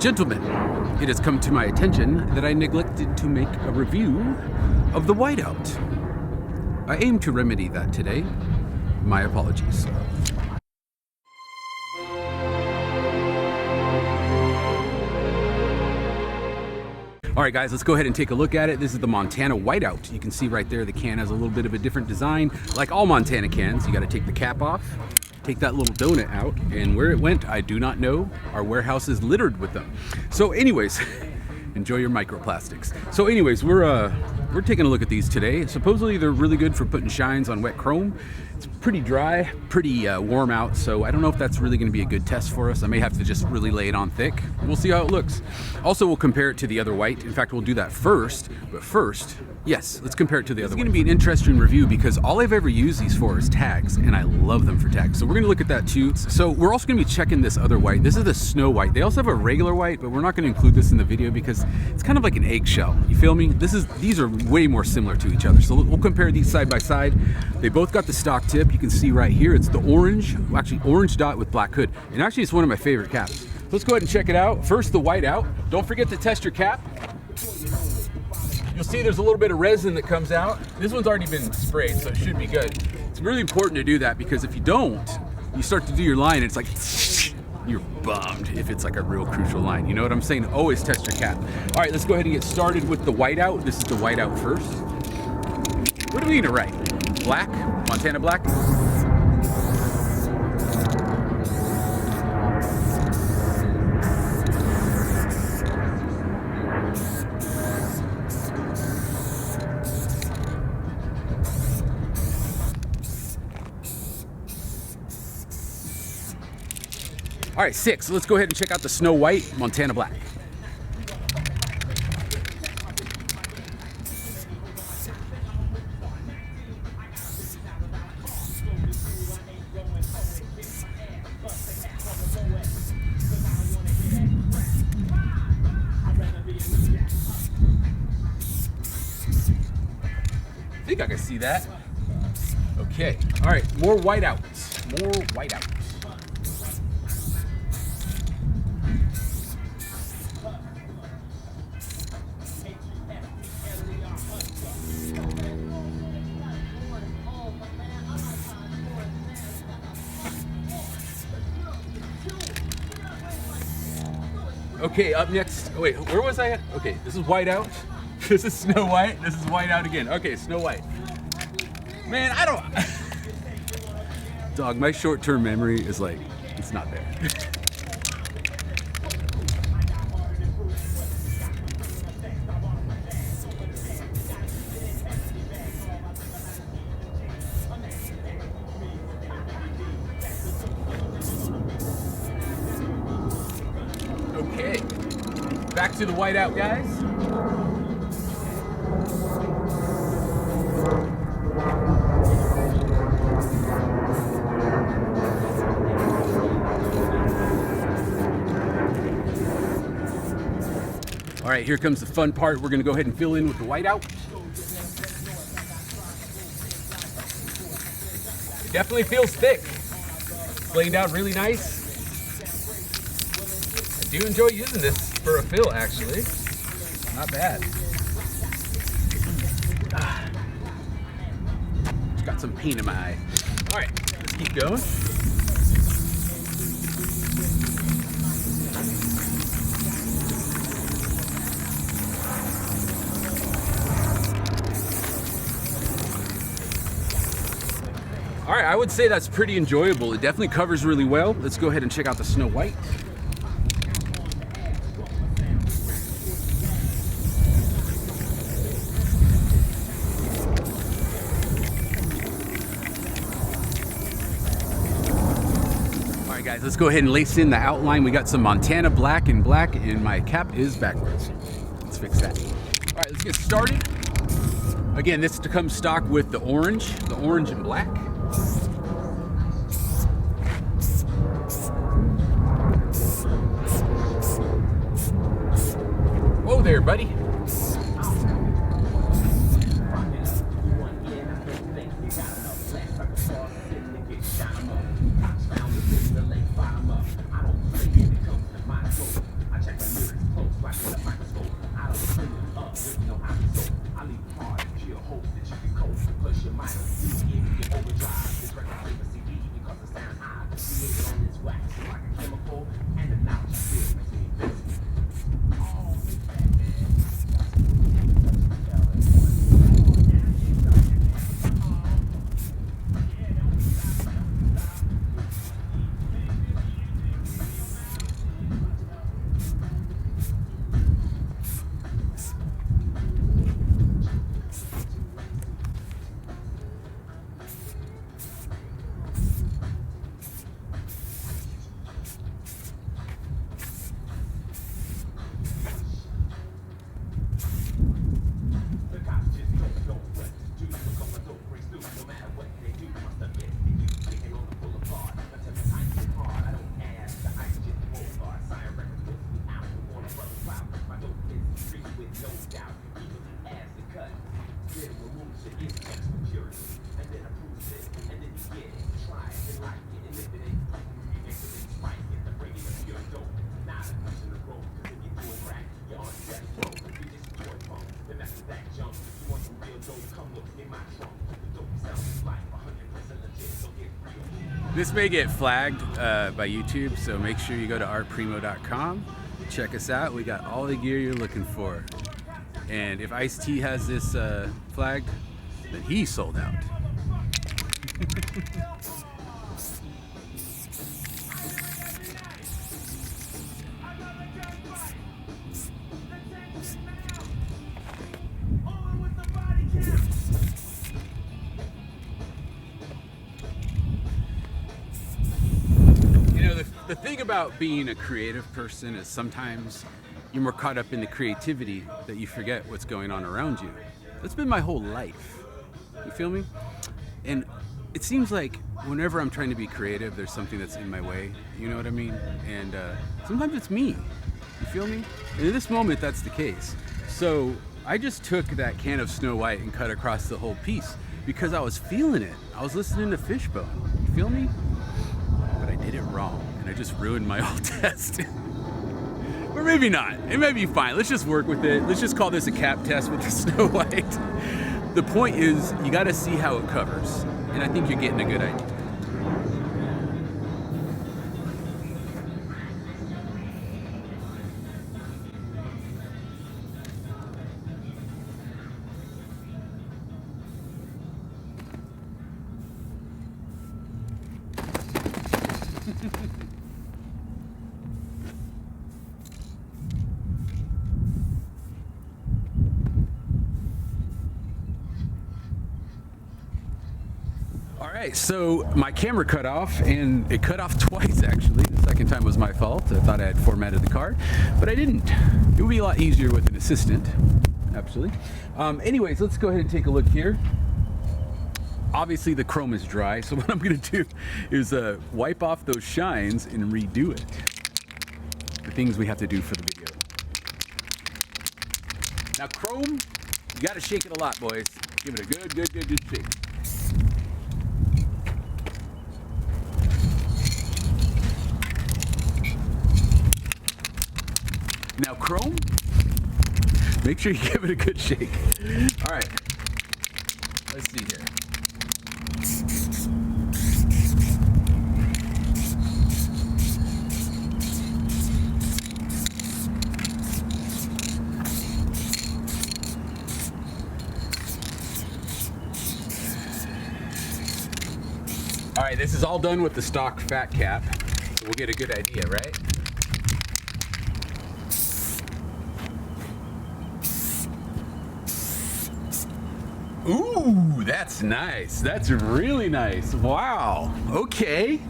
Gentlemen, it has come to my attention that I neglected to make a review of the Whiteout. I aim to remedy that today. My apologies. All right, guys, let's go ahead and take a look at it. This is the Montana Whiteout. You can see right there the can has a little bit of a different design. Like all Montana cans, you got to take the cap off, take that little donut out, and where it went, I do not know. Our warehouse is littered with them. So anyways, enjoy your microplastics. So anyways, we're taking a look at these today. Supposedly they're really good for putting shines on wet chrome. It's pretty dry, pretty warm out, so I don't know if that's really gonna be a good test for us. I may have to just really lay it on thick. We'll see how it looks. Also, we'll compare it to the other white. In fact, we'll do that first, but first, yes, let's compare it to the other one. It's gonna be an interesting review because all I've ever used these for is tags, and I love them for tags. So we're gonna look at that too. So we're also gonna be checking this other white. This is the Snow White. They also have a regular white, but we're not gonna include this in the video because it's kind of like an eggshell. You feel me? These are way more similar to each other. So we'll compare these side by side. They both got the stock tip. You can see right here, it's the orange, actually orange dot with black hood. And actually it's one of my favorite caps. Let's go ahead and check it out. First, the Whiteout. Don't forget to test your cap. You'll see there's a little bit of resin that comes out. This one's already been sprayed, so it should be good. It's really important to do that because if you don't, you start to do your line and it's like, you're bummed if it's like a real crucial line. You know what I'm saying? Always test your cap. All right, let's go ahead and get started with the Whiteout. This is the Whiteout first. What are we gonna write? Black? Montana Black? All right, 6. Let's go ahead and check out the Snow White, Montana Black. I think I can see that. Okay, all right, more Whiteouts, more Whiteouts. Okay, up next, oh wait, where was I at? Okay, this is Whiteout. This is Snow White. This is Whiteout again. Okay, Snow White. Man, I don't... Dog, my short-term memory is like, it's not there. Okay, back to the Whiteout, guys. All right, here comes the fun part. We're gonna go ahead and fill in with the Whiteout. It definitely feels thick. It's laying down really nice. I do enjoy using this for a fill, actually. Not bad. Just got some paint in my eye. All right, let's keep going. All right, I would say that's pretty enjoyable. It definitely covers really well. Let's go ahead and check out the Snow White. All right, guys, let's go ahead and lace in the outline. We got some Montana Black and black, and my cap is backwards. Let's fix that. All right, let's get started. Again, this comes stock with the orange and black. Whoa there, buddy. This may get flagged by YouTube, so make sure you go to artprimo.com. Check us out. We got all the gear you're looking for. And if Ice-T has this flagged, then he sold out. The thing about being a creative person is sometimes you're more caught up in the creativity that you forget what's going on around you. That's been my whole life. You feel me? And it seems like whenever I'm trying to be creative, there's something that's in my way. You know what I mean? And sometimes it's me. You feel me? And in this moment, that's the case. So I just took that can of Snow White and cut across the whole piece because I was feeling it. I was listening to Fishbone. You feel me? But I did it wrong. I just ruined my whole test. Or maybe not. It may be fine. Let's just work with it. Let's just call this a cap test with the Snow White. The point is, you got to see how it covers. And I think you're getting a good idea. Alright, so my camera cut off, and it cut off twice actually. The second time was my fault. I thought I had formatted the card, but I didn't. It would be a lot easier with an assistant, actually. Anyways, let's go ahead and take a look here. Obviously the chrome is dry, so what I'm going to do is wipe off those shines and redo it. The things we have to do for the video. Now chrome, you got to shake it a lot, boys. Give it a good shake. Now chrome, make sure you give it a good shake. All right, let's see here. All right, this is all done with the stock fat cap, so we'll get a good idea, right? Ooh, that's nice. That's really nice. Wow. Okay.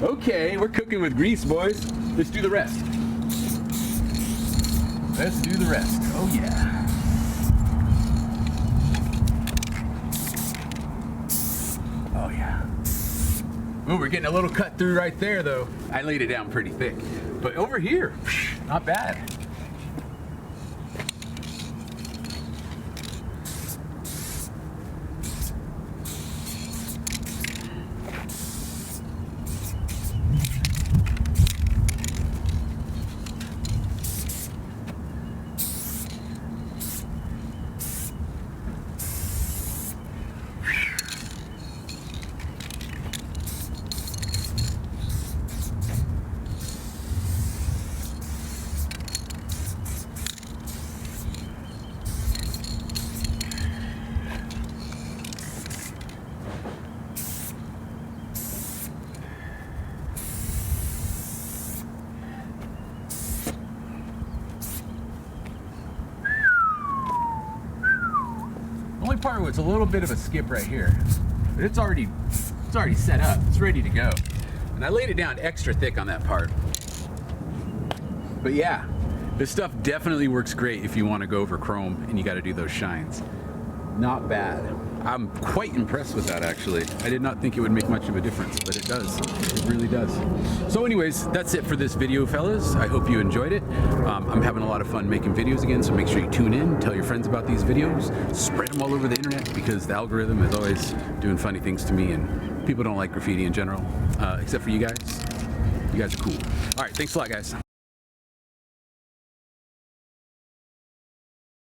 Okay, we're cooking with grease, boys. Let's do the rest. Let's do the rest. Oh, yeah. Oh, yeah. Ooh, we're getting a little cut through right there, though. I laid it down pretty thick. But over here, not bad. Only part where it's a little bit of a skip right here, but it's already set up. It's ready to go. And I laid it down extra thick on that part. But yeah, this stuff definitely works great if you want to go over chrome and you got to do those shines. Not bad. I'm quite impressed with that, actually. I did not think it would make much of a difference, but it does. It really does. So anyways, that's it for this video, fellas. I hope you enjoyed it. I'm having a lot of fun making videos again, so make sure you tune in, tell your friends about these videos, spread them all over the internet, because the algorithm is always doing funny things to me, and people don't like graffiti in general, except for you guys. You guys are cool. All right, thanks a lot, guys.